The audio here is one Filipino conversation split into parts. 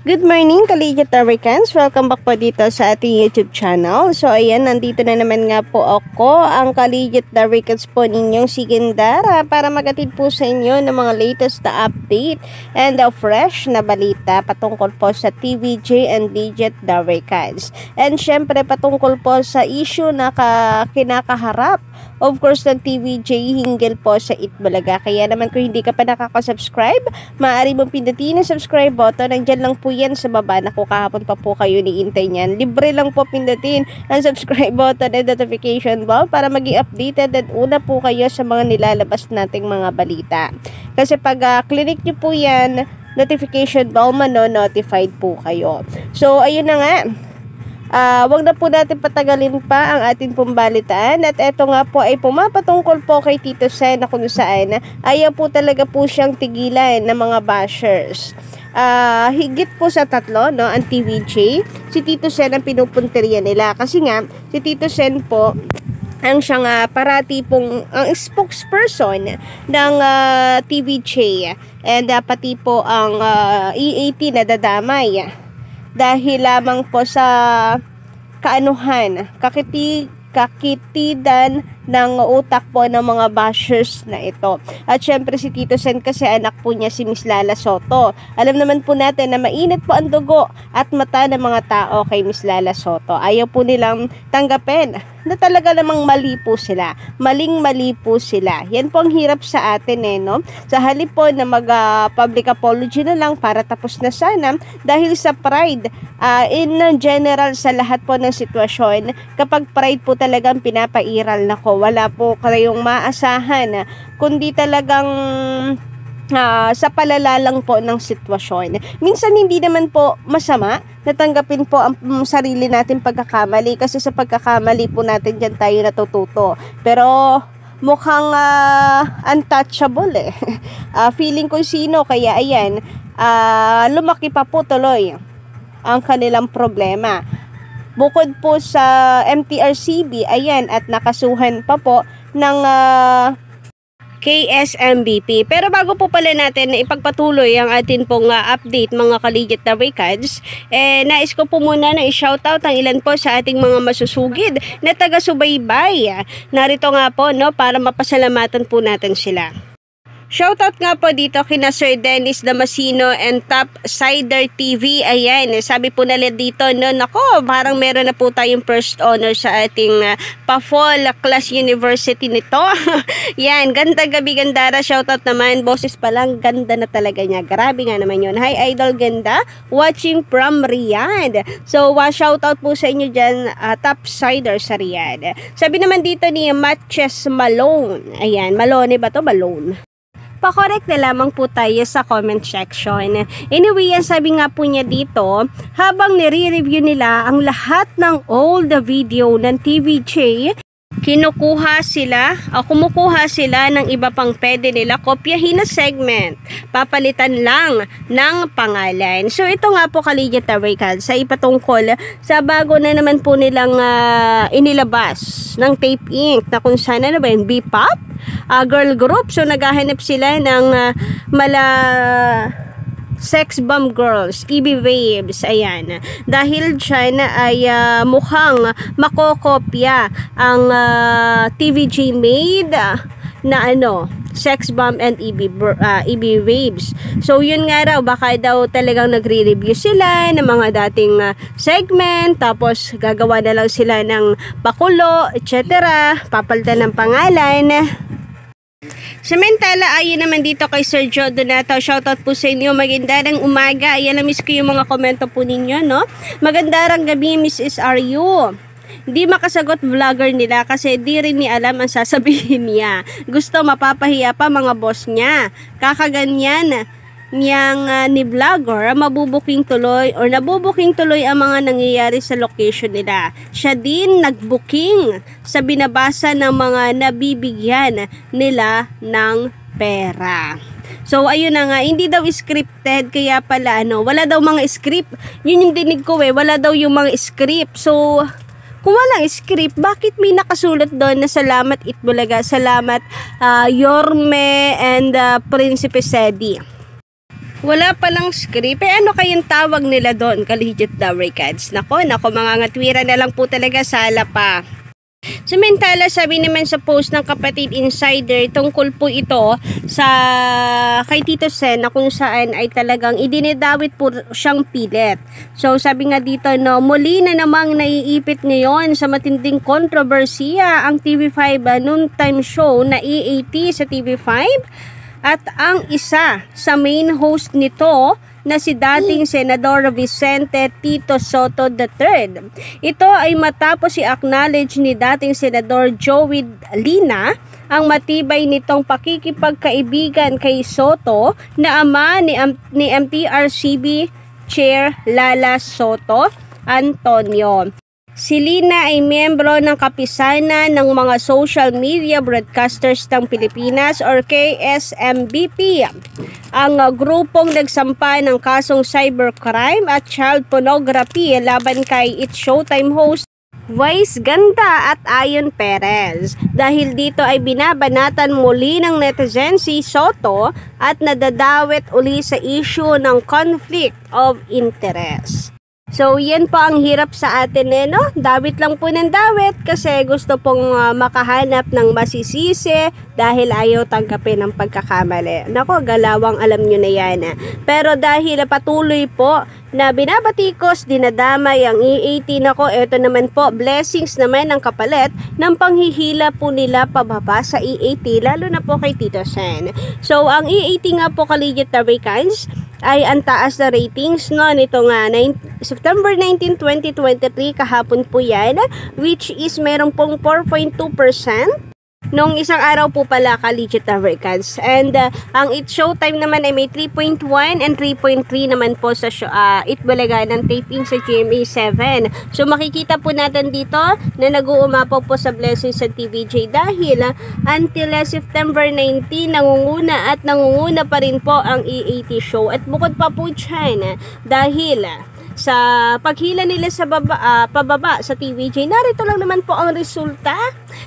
Good morning, Collegiate Americans. Welcome back po dito sa ating YouTube channel. So, ayan, nandito na naman nga po ako, ang Collegiate Americans po ninyong si Gindara para magatid po sa inyo ng mga latest na update and fresh na balita patungkol po sa TVJ and Legit Americans. And syempre, patungkol po sa issue na kinakaharap, of course, ng TVJ hinggil po sa Itbulaga. Kaya naman kung hindi ka pa nakaka-subscribe, maaari mong pindutin ang subscribe button. Nandiyan lang po yan sa baba. Naku, kahapon pa po kayo niintay niyan. Libre lang po pindutin ang subscribe button and notification bell para maging updated at una po kayo sa mga nilalabas nating mga balita. Kasi pag clinic nyo po yan, notification bell, mano-notified po kayo. So, ayun na nga. Wag na po natin patagalin pa ang ating pong balitaan at eto nga po ay pumapatungkol po kay Tito Sen na kung saan ayaw po talaga po siyang tigilan ng mga bashers. Higit po sa tatlo, no, ang TVJ, si Tito Sen ang pinupunteriya nila kasi nga si Tito Sen po ang siyang parati pong ang spokesperson ng TVJ and pati po ang EAT na dadamay dahil lamang po sa kakitidan ng utak po ng mga bashers na ito. At syempre si Tito Sen kasi anak po niya si Miss Lala Soto. Alam naman po natin na mainit po ang dugo at mata ng mga tao kay Miss Lala Soto. Ayaw po nilang tanggapin na talaga namang mali po sila. Maling-mali po sila. Yan po ang hirap sa atin no? Sa halip po na mag-public apology na lang para tapos na sana dahil sa pride in general sa lahat po ng sitwasyon. Kapag pride po talagang pinapairal nako, wala po kayong maasahan kundi talagang sa palala lang po ng sitwasyon. Minsan hindi naman po masama natanggapin po ang sarili natin pagkakamali kasi sa pagkakamali po natin dyan tayo natututo. Pero mukhang untouchable feeling ko sino kaya ayan lumaki pa po tuloy ang kanilang problema. Bukod po sa MTRCB, ayan, at nakasuhan pa po ng KSMBP. Pero bago po pala natin na ipagpatuloy ang atin pong update mga Collegiate Americans, nais ko po muna na i-shoutout ang ilan po sa ating mga masusugid na taga-subaybay. Narito nga po no, para mapasalamatan po natin sila. Shoutout nga po dito kina Sir Dennis Damasino and Top Sider TV. Ayan, sabi po nila dito, no, nako, parang meron na po tayong first honor sa ating pa-fall class university nito. Yan, ganda gabi Gandara. Shoutout naman, boses pa lang, ganda na talaga niya. Grabe nga naman yun. Hi Idol Ganda, watching from Riyadh. So, shoutout po sa inyo dyan, Top Sider sa Riyadh. Sabi naman dito ni Matches Malone. Ayan, Malone ba to? Malone. Pa-correct na lamang po tayo sa comment section. Anyway, ang sabi nga po niya dito, habang nire-review nila ang lahat ng old video ng TVJ, kumukuha sila ng iba pang pwede nila kopyahin na segment. Papalitan lang ng pangalan. So, ito nga po Collegiate Americans sa ipatungkol sa bago na naman po nilang inilabas ng Tape Inc. na kung saan ba yung B-pop girl group. So, naghahanap sila ng sex bomb girls, EB Waves, ayan. Dahil dyan ay mukhang makokopya ang TVJ made na sex bomb and EB Waves. So, yun nga raw, baka daw talagang nagre-review sila ng mga dating segment, tapos gagawa na lang sila ng pakulo, etc. Papalitan ng pangalan. Samantala, ayon naman dito kay Sir Joe Donato, shoutout po sa inyo, magandang umaga. Ayan, na-miss ko yung mga komento po ninyo, no? Magandang gabi, Mrs. RU. Di makasagot vlogger nila kasi di rin ni alam ang sasabihin niya. Gusto mapapahiya pa mga boss niya. Kakaganyan niyang ni vlogger nabubuking tuloy ang mga nangyayari sa location nila. Siya din nagbooking sa binabasa ng mga nabibigyan nila ng pera. So, ayun na nga, hindi daw scripted, kaya pala wala daw mga script. Yun yung dinig ko wala daw yung mga script. So, kung walang script, bakit may nakasulat doon na salamat Itbulaga, salamat Yorme and Prinsipe Sedi? Wala palang script. Ano kayong tawag nila doon, Collegiate Dowry-Cats? Nako, mga ngatwira na lang po talaga, sala pa. Samantala, sabi naman sa post ng Kapatid Insider, tungkol po ito sa kay Tito Sen na kung saan ay talagang idinidawit po siyang pilit. So sabi nga dito, no, muli na namang naiipit ngayon sa matinding kontrobersiya ang TV5 noontime show na EAT sa TV5 at ang isa sa main host nito na si dating Senador Vicente Tito Soto III. Ito ay matapos i-acknowledge ni dating Senador Joey Lina ang matibay nitong pakikipagkaibigan kay Soto na ama ni MTRCB Chair Lala Soto Antonio. Si Lina ay miyembro ng kapisanan ng mga social media broadcasters ng Pilipinas or KSMBP, ang grupong nagsampa ng kasong cybercrime at child pornography laban kay It's Showtime host Vice Ganda at Ayon Perez. Dahil dito ay binabanatan muli ng netizen si Soto at nadadawit uli sa issue ng conflict of interest. So, yan po ang hirap sa atin no? Dawit lang po ng dawit kasi gusto pong makahanap ng masisisi dahil ayaw tanggapin ang pagkakamali. Nako, galawang alam nyo na yan. Pero dahil patuloy po na binabatikos, dinadamay ang EAT, nako, eto naman po, blessings naman ang kapalit ng panghihila po nila pababa sa EAT, lalo na po kay Tito Sen. So, ang EAT nga po, Collegiate Dowry-Cats, ay ang taas na ratings no nito nga September 19, 2023 kahapon po yan, which is meron pong 4.2% nung isang araw po pala, Collegiate Dowry-Cats. And ang It's Showtime naman ay may 3.1 and 3.3 naman po sa Itbulaga ng taping sa GMA 7. So makikita po natin dito na nag-uumapaw po sa blessings sa TVJ dahil until September 19 nangunguna pa rin po ang EAT show. At bukod pa po dyan, dahil sa paghila nila sa pababa sa TVJ, narito lang naman po ang resulta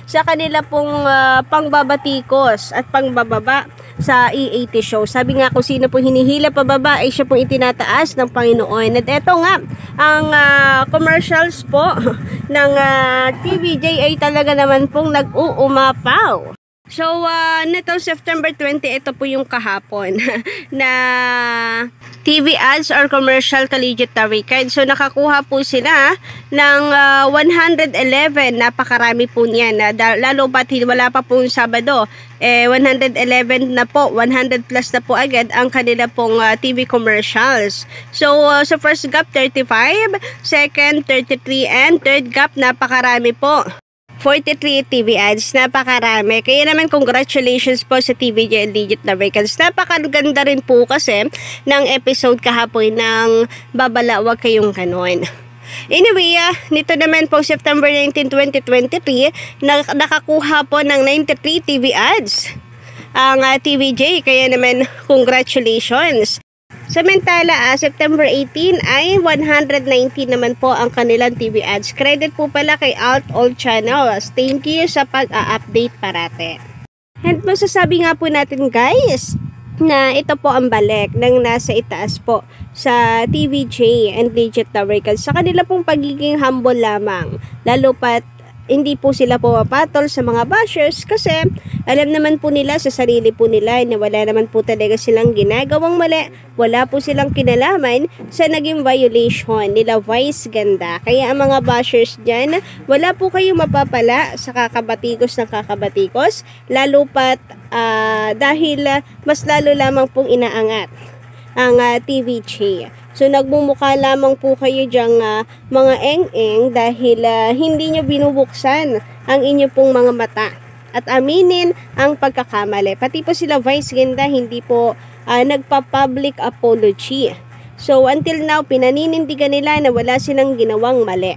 sa kanila pong pangbabatikos at pangbababa sa EAT show. Sabi nga, kung sino po hinihila pababa ay siya pong itinataas ng Panginoon. At eto nga, ang commercials po ng TVJ ay talaga naman pong nag-uumapaw. So, nitong September 20, ito po yung kahapon na TV ads or commercial, Collegiate Dowry-Cats. So, nakakuha po sila ng 111. Napakarami po niyan. Lalo ba't wala pa po yung Sabado. 111 na po, 100 plus na po agad ang kanila pong TV commercials. So, sa first gap, 35. Second, 33. And third gap, napakarami po. 43 TV ads, napakarami. Kaya naman congratulations po sa TVJ and Collegiate Dowry-Cats. Napakaganda rin po kasi ng episode kahapon ng Babala, Wag Kayong Ganon. Anyway, nito naman po September 19, 2023, nakakuha po ng 93 TV ads ang TVJ. Kaya naman congratulations. Samantala, September 18 ay 119 naman po ang kanilang TV ads. Credit po pala kay Alt All Channels. Thank you sa pag-update parate. And masasabi nga po natin guys, na ito po ang balik ng nasa itaas po sa TVJ and Collegiate Dowry-Cats sa kanila pong pagiging humble lamang. Lalo pat hindi po sila pumapatol sa mga bashers kasi alam naman po nila sa sarili po nila na wala naman po talaga silang ginagawang mali, wala po silang kinalaman sa naging violation nila Vice Ganda. Kaya ang mga bashers dyan, wala po kayong mapapala sa kakabatikos ng kakabatikos, lalo pat dahil mas lalo lamang pong inaangat ang TVJ. So, nagmumukha lamang po kayo dyang mga eng-eng dahil hindi nyo binubuksan ang inyo pong mga mata at aminin ang pagkakamali. Pati po sila Vice Ganda hindi po nagpa-public apology. So, until now, pinaninindigan nila na wala silang ginawang mali.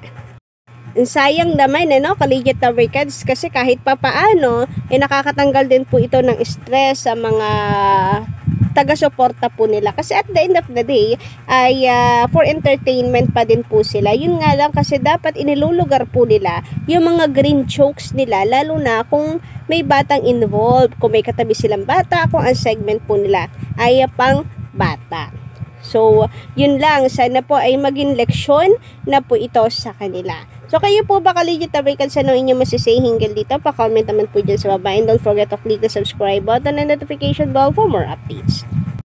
Sayang naman, Collegiate Dowry-Cats, kasi kahit papaano, nakakatanggal din po ito ng stress sa mga taga-suporta po nila. Kasi at the end of the day, ay for entertainment pa din po sila. Yun nga lang kasi dapat inilulugar po nila yung mga green jokes nila, lalo na kung may batang involved, kung may katabi silang bata, kung ang segment po nila ay pang bata. So, yun lang. Sana po ay maging leksyon na po ito sa kanila. So, kayo po ba ka-legit Americans, ano inyo masisay hinggil dito? Pa-comment naman po dyan sa baba. And don't forget to click the subscribe button and notification bell for more updates.